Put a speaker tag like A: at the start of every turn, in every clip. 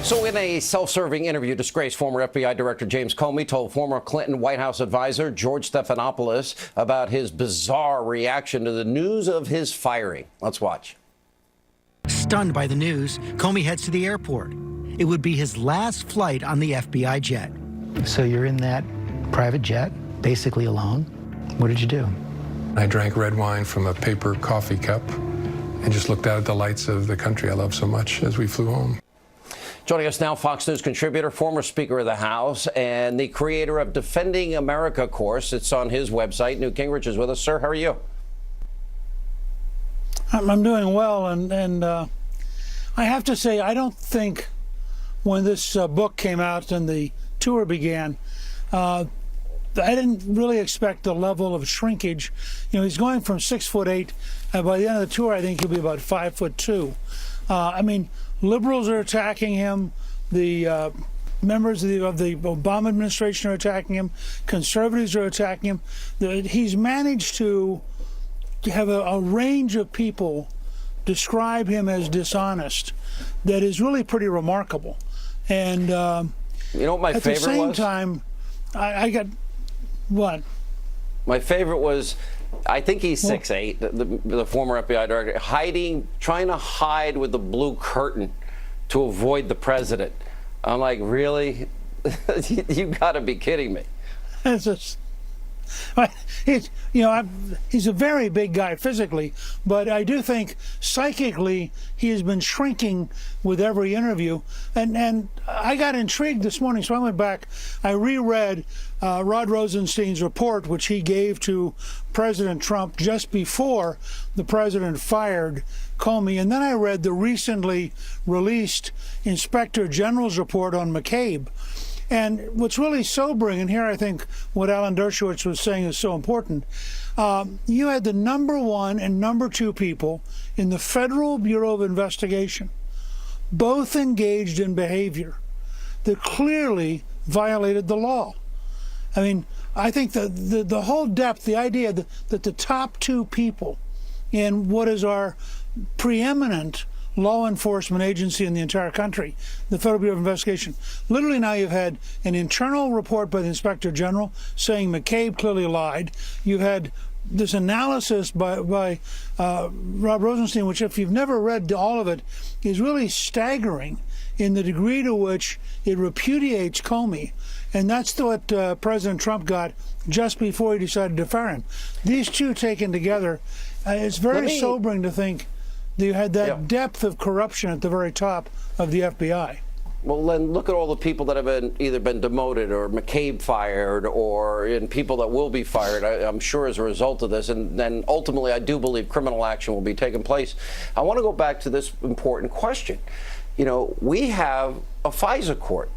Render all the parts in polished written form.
A: So in a self-serving interview, disgraced former FBI Director James Comey told former Clinton White House advisor George Stephanopoulos about his bizarre reaction to the news of his firing. Let's watch.
B: Stunned by the news, Comey heads to the airport. It would be his last flight on the FBI jet. So you're in that private jet, basically alone. What did you do?
C: I drank red wine from a paper coffee cup and just looked out at the lights of the country I love so much as we flew home.
A: Joining us now, Fox News contributor, former Speaker of the House, and the creator of Defending America course. It's on his website. Newt Gingrich is with us. Sir, how are you?
D: I'm doing well, and I have to say, I don't think when this book came out and the tour began, I didn't really expect the level of shrinkage. You know, he's going from 6'8", and by the end of the tour, I think he'll be about 5'2". I mean, liberals are attacking him. The members of the Obama administration are attacking him. Conservatives are attacking him. He's managed to have a range of people describe him as dishonest that is really pretty remarkable. And
A: you know what my favorite was?
D: At the same time, I got what?
A: My favorite was, I think he's 6'8", the former FBI director, trying to hide with the blue curtain to avoid the president. I'm like, really? You got to be kidding me.
D: It's just, he's a very big guy physically, but I do think psychically he has been shrinking with every interview. And I got intrigued this morning, so I went back. I reread Rod Rosenstein's report, which he gave to President Trump just before the president fired Comey. And then I read the recently released Inspector General's report on McCabe. And what's really sobering, and here I think what Alan Dershowitz was saying is so important, you had the #1 and #2 people in the Federal Bureau of Investigation, both engaged in behavior that clearly violated the law. I mean, I think the whole depth, the idea that the top 2 people in what is our preeminent law enforcement agency in the entire country, the Federal Bureau of Investigation. Literally now you've had an internal report by the Inspector General saying McCabe clearly lied. You've had this analysis by Rob Rosenstein, which if you've never read all of it, is really staggering in the degree to which it repudiates Comey. And that's what President Trump got just before he decided to fire him. These two taken together, it's very sobering to think you had that depth of corruption at the very top of the FBI.
A: Well, then look at all the people that have either been demoted or McCabe fired, or people that will be fired, I'm sure, as a result of this. And then ultimately, I do believe criminal action will be taking place. I want to go back to this important question. You know, we have a FISA court.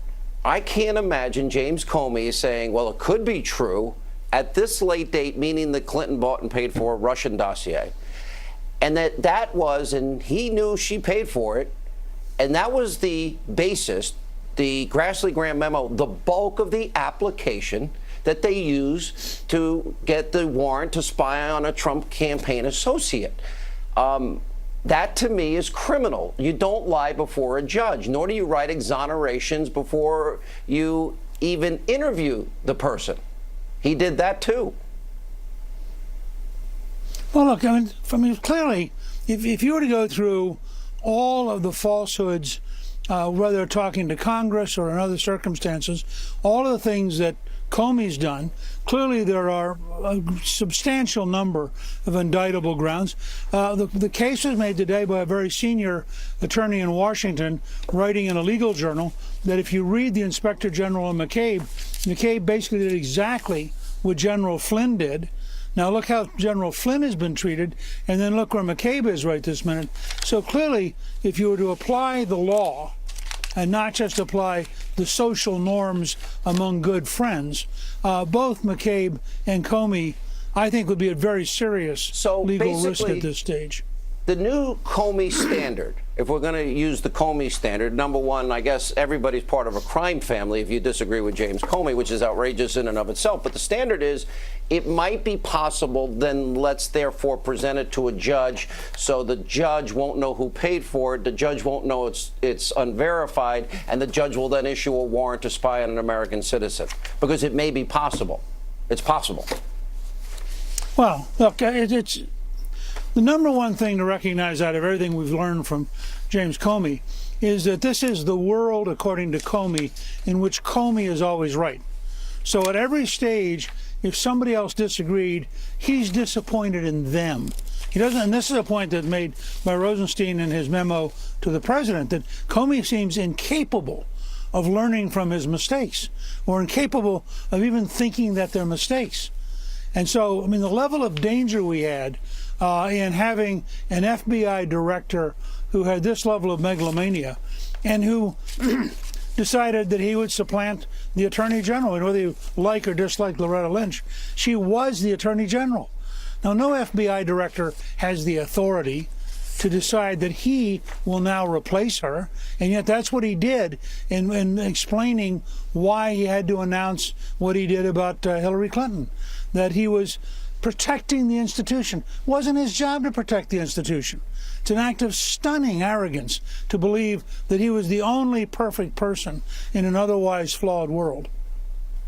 A: I can't imagine James Comey saying, well, it could be true at this late date, meaning that Clinton bought and paid for a Russian dossier. And that was, and he knew she paid for it, and that was the basis, the Grassley-Graham memo, the bulk of the application that they used to get the warrant to spy on a Trump campaign associate. That, to me, is criminal. You don't lie before a judge, nor do you write exonerations before you even interview the person. He did that, too.
D: Well, look, I mean, clearly, if you were to go through all of the falsehoods, whether talking to Congress or in other circumstances, all of the things that Comey's done, clearly there are a substantial number of indictable grounds. The case was made today by a very senior attorney in Washington, writing in a legal journal, that if you read the Inspector General and McCabe basically did exactly what General Flynn did. Now look how General Flynn has been treated, and then look where McCabe is right this minute. So clearly, if you were to apply the law and not just apply the social norms among good friends, both McCabe and Comey, I think, would be at very serious legal risk at this stage.
A: The new Comey standard, if we're going to use the Comey standard, number one, I guess everybody's part of a crime family if you disagree with James Comey, which is outrageous in and of itself. But the standard is it might be possible, then let's therefore present it to a judge so the judge won't know who paid for it, the judge won't know it's unverified, and the judge will then issue a warrant to spy on an American citizen. Because it may be possible. It's possible.
D: Well, look, it's the number one thing to recognize out of everything we've learned from James Comey is that this is the world, according to Comey, in which Comey is always right. So at every stage, if somebody else disagreed, he's disappointed in them. He doesn't, and this is a point that's made by Rosenstein in his memo to the president, that Comey seems incapable of learning from his mistakes, or incapable of even thinking that they're mistakes. And so, I mean, the level of danger we had in having an FBI director who had this level of megalomania and who decided that he would supplant the Attorney General. And whether you like or dislike Loretta Lynch, she was the Attorney General. Now, no FBI director has the authority to decide that he will now replace her, and yet that's what he did in explaining why he had to announce what he did about Hillary Clinton, that he was protecting the institution. It wasn't his job to protect the institution. It's an act of stunning arrogance to believe that he was the only perfect person in an otherwise flawed world.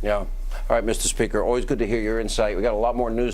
A: Yeah. All right, Mr. Speaker, always good to hear your insight. We got a lot more news.